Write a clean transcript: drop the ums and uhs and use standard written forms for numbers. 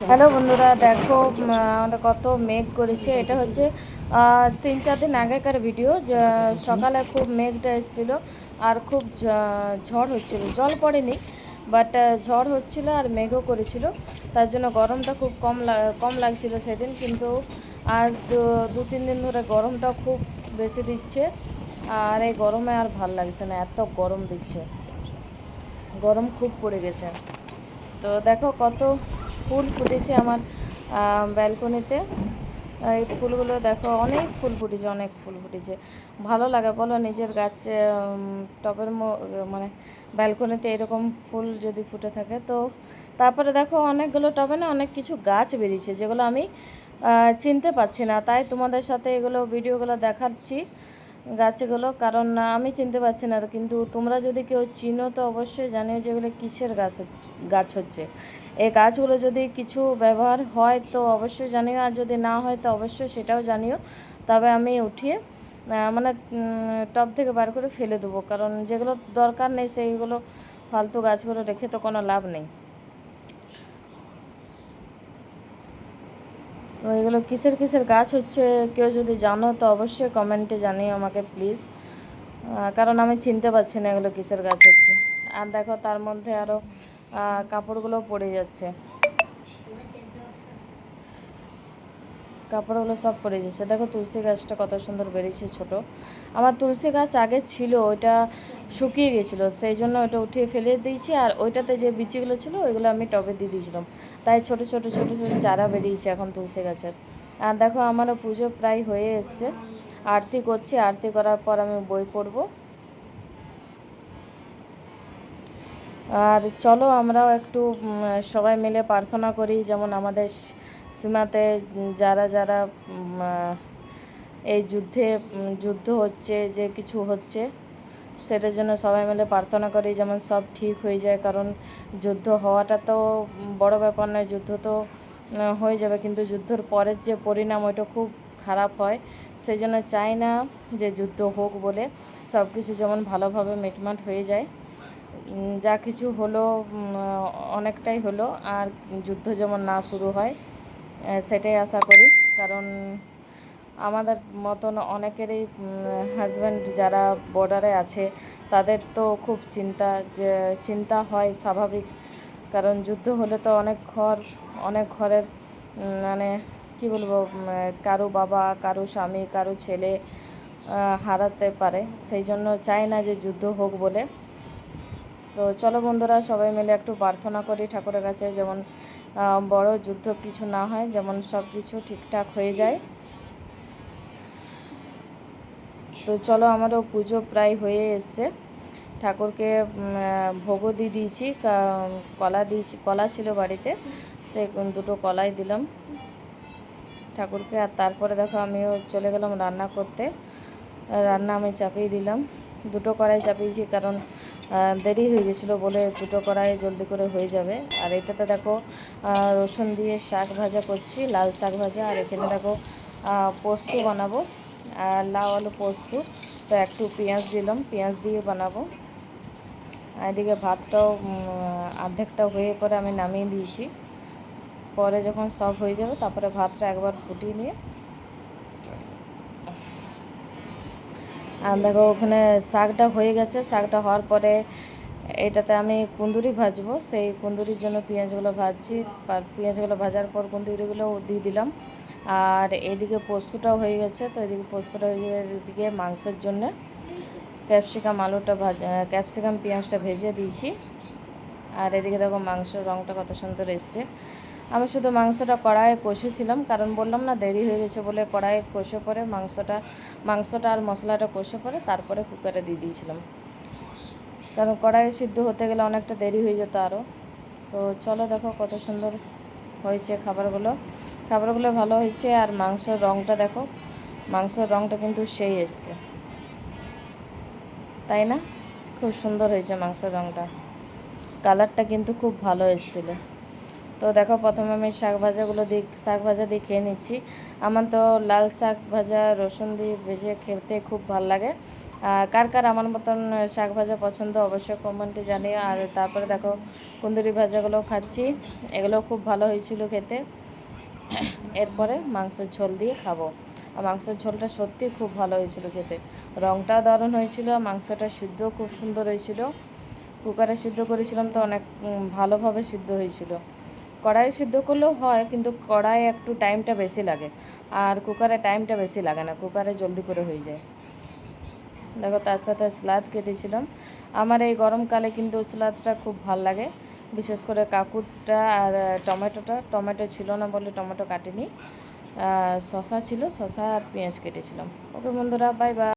Hello বন্ধুরা, দেখো আমাদের কত মেঘ করেছে। এটা হচ্ছে 3-4 দিন আগেকার ভিডিও। সকালে খুব মেঘটা এসেছিলো আর খুব ঝড় হচ্ছিল, জল পড়েনি বাট ঝড় হচ্ছিল আর মেঘও করেছিল। তার জন্য গরমটা খুব কম লাগছিল সেদিন, কিন্তু আজ 2-3 দিন ধরে গরমটা খুব বেশি দিচ্ছে। আর এই গরমে আর ভাল লাগছে না, এত গরম দিচ্ছে, গরম খুব পড়ে গেছে। তো দেখো কত ফুল ফুটেছে আমার ব্যালকনিতে। এই ফুলগুলো দেখো, অনেক ফুল ফুটেছে, অনেক ফুল ফুটেছে। ভালো লাগে বলো নিজের গাছে, টবের মানে ব্যালকনিতে এরকম ফুল যদি ফুটে থাকে। তো তারপরে দেখো অনেকগুলো টবে না অনেক কিছু গাছ বেরিয়েছে, যেগুলো আমি চিনতে পারছি না, তাই তোমাদের সাথে এগুলো ভিডিওগুলো দেখাচ্ছি গাছগুলো, কারণ আমি চিনতে পারছি না। কিন্তু তোমরা যদি কেউ চিনো তো অবশ্যই জানিও যে এগুলো কিসের গাছ হচ্ছে। এই গাছগুলো যদি কিছু ব্যবহার হয় তো অবশ্যই জানিও, আর যদি না হয় তো অবশ্যই সেটাও জানিও। তবে আমি উঠিয়ে মানে টব থেকে বার করে ফেলে দেবো, কারণ যেগুলো দরকার নেই সেইগুলো ফালতু গাছগুলো রেখে তো কোনো লাভ নেই। তো এগুলো কিসের কিসের গাছ হচ্ছে কেউ যদি জানো তো অবশ্যই কমেন্টে জানিও আমাকে প্লিজ, কারণ আমি চিনতে পারছি না এগুলো কিসের গাছ হচ্ছে। আর দেখো তার মধ্যে আরও কাপড়গুলো পড়ে যাচ্ছে, কাপড়গুলো সব পড়ে যাচ্ছে। দেখো তুলসী গাছটা কত সুন্দর বেরিয়েছে ছোট। আমার তুলসী গাছ আগে ছিল, ওইটা শুকিয়ে গেছিলো, সেই জন্য ওইটা উঠিয়ে ফেলে দিয়েছি। আর ওইটাতে যে বিচিগুলো ছিল ওইগুলো আমি টবে দিয়ে দিয়েছিলাম, তাই ছোট ছোট ছোট ছোট চারা বেরিয়েছে এখন তুলসী গাছের। আর দেখো আমারও পুজো প্রায় হয়ে এসছে, আরতি করছি, আরতি করার পর আমি বই পড়বো। আর চলো আমরাও একটু সবাই মিলে প্রার্থনা করি, যেমন আমাদের সীমাতে যারা যারা এই যুদ্ধ হচ্ছে, যে কিছু হচ্ছে সেটার জন্য সবাই মিলে প্রার্থনা করি যেমন সব ঠিক হয়ে যায়। কারণ যুদ্ধ হওয়াটা তো বড় ব্যাপার নয়, যুদ্ধ তো হয়ে যাবে, কিন্তু যুদ্ধের পরের যে পরিণাম ওইটা খুব খারাপ হয়। সেই জন্য চাই না যে যুদ্ধ হোক বলে, সব কিছু যেমন ভালোভাবে মিটমাট হয়ে যায়। যা কিছু হলো অনেকটাই হলো, আর যুদ্ধ যেমন না শুরু হয় সেটাই আশা করি। কারণ আমাদের মতন অনেকেরই হাজব্যান্ড যারা বর্ডারে আছে তাদের তো খুব চিন্তা হয় স্বাভাবিক। কারণ যুদ্ধ হলে তো অনেক ঘরের মানে কি বলবো, কারো বাবা, কারো স্বামী, কারো ছেলে হারাতে পারে। সেই জন্য চাই না যে যুদ্ধ হোক বলে। তো চলো বন্ধুরা সবাই মিলে একটু প্রার্থনা করি ঠাকুরের কাছে, যেমন বড় যুদ্ধ কিছু না হয়, যেমন সব কিছু ঠিকঠাক হয়ে যায়। তো চলো আমারও পুজো প্রায় হয়ে এসছে, ঠাকুরকে ভোগও দিয়ে দিয়েছি, কলা ছিল বাড়িতে, সে 2টো কলাই দিলাম ঠাকুরকে। আর তারপরে দেখো আমিও চলে গেলাম রান্না করতে। রান্না আমি চাপিয়ে দিলাম, 2টো কড়াই চাপিয়েছি, কারণ দেরি হয়ে গেছিলো বলে 2টো কড়াই জলদি করে হয়ে যাবে। আর এটাতে দেখো রসুন দিয়ে শাক ভাজা করছি, লাল শাক ভাজা। আর এখানে দেখো পোস্ত বানাবো, লাউ আলু পোস্ত। তো একটু পেঁয়াজ দিলাম, পেঁয়াজ দিয়ে বানাবো। এদিকে ভাতটাও অর্ধেকটা হয়ে পরে আমি নামিয়ে দিয়েছি, পরে যখন সব হয়ে যাবে তারপরে ভাতটা একবার ফুটিয়ে নিয়ে। আর দেখো ওখানে শাকটা হয়ে গেছে, শাকটা হওয়ার পরে এটাতে আমি কুঁদুরি ভাজবো, সেই কুঁদুরির জন্য পেঁয়াজগুলো ভাজছি। পেঁয়াজগুলো ভাজার পর কুঁদুরিগুলো দিয়ে দিলাম। আর এদিকে পোস্তটাও হয়ে গেছে, তো এদিকে পোস্তটা হয়ে গেছে। এদিকে মাংসের জন্য ক্যাপসিকাম পেঁয়াজটা ভেজে দিয়েছি। আর এদিকে দেখো মাংসর রঙটা কত সুন্দর এসছে। আমি শুধু মাংসটা কড়াইয়ে কষেছিলাম, কারণ বললাম না দেরি হয়ে গেছে বলে, কড়াইয়ে কষে পরে মাংসটা আর মশলাটা কষে পরে তারপরে কুকারে দিয়ে দিয়েছিলাম, কারণ কড়াইয়ে সিদ্ধ হতে গেলে অনেকটা দেরি হয়ে যেত আরও। তো চলো দেখো কত সুন্দর হয়েছে খাবারগুলো ভালো হয়েছে। আর মাংসর রঙটা দেখো, মাংসর রঙটা কিন্তু সেই এসছে, তাই না? খুব সুন্দর হয়েছে মাংসর রঙটা, কালারটা কিন্তু খুব ভালো এসেছিলো। তো দেখো প্রথমে আমি শাক ভাজা দিয়ে খেয়ে নিচ্ছি। আমার তো লাল শাক ভাজা রসুন দিয়ে ভেজে খেতে খুব ভালো লাগে। কার কার আমার মতন শাক ভাজা পছন্দ অবশ্যই কমেন্টে জানিও। আর তারপরে দেখো কুন্দুরি ভাজাগুলো খাচ্ছি, এগুলো খুব ভালো হয়েছিল খেতে। এরপরে মাংসের ঝোল দিয়ে খাবো। আর মাংসের ঝোলটা সত্যি খুব ভালো হয়েছিল খেতে, রঙটাও দারুণ হয়েছিল, মাংসটা সিদ্ধ খুব সুন্দর হয়েছিল। কুকারে সিদ্ধ করেছিলাম তো অনেক ভালোভাবে সিদ্ধ হয়েছিল। কড়াইয়ে সিদ্ধ করলেও হয়, কিন্তু কড়াইয়ে একটু টাইমটা বেশি লাগে, আর কুকারে টাইমটা বেশি লাগে না, কুকারে জলদি করে হয়ে যায়। দেখো তার সাথে স্যালাদ কেটেছিলাম। আমার এই গরমকালে কিন্তু স্যালাদটা খুব ভাল লাগে, বিশেষ করে কাকুরটা আর টমেটো ছিল না বলে টমেটো কাটিনি, শশা ছিল, শশা আর পেঁয়াজ কেটেছিলাম। ওকে বন্ধুরা, বাই বাই।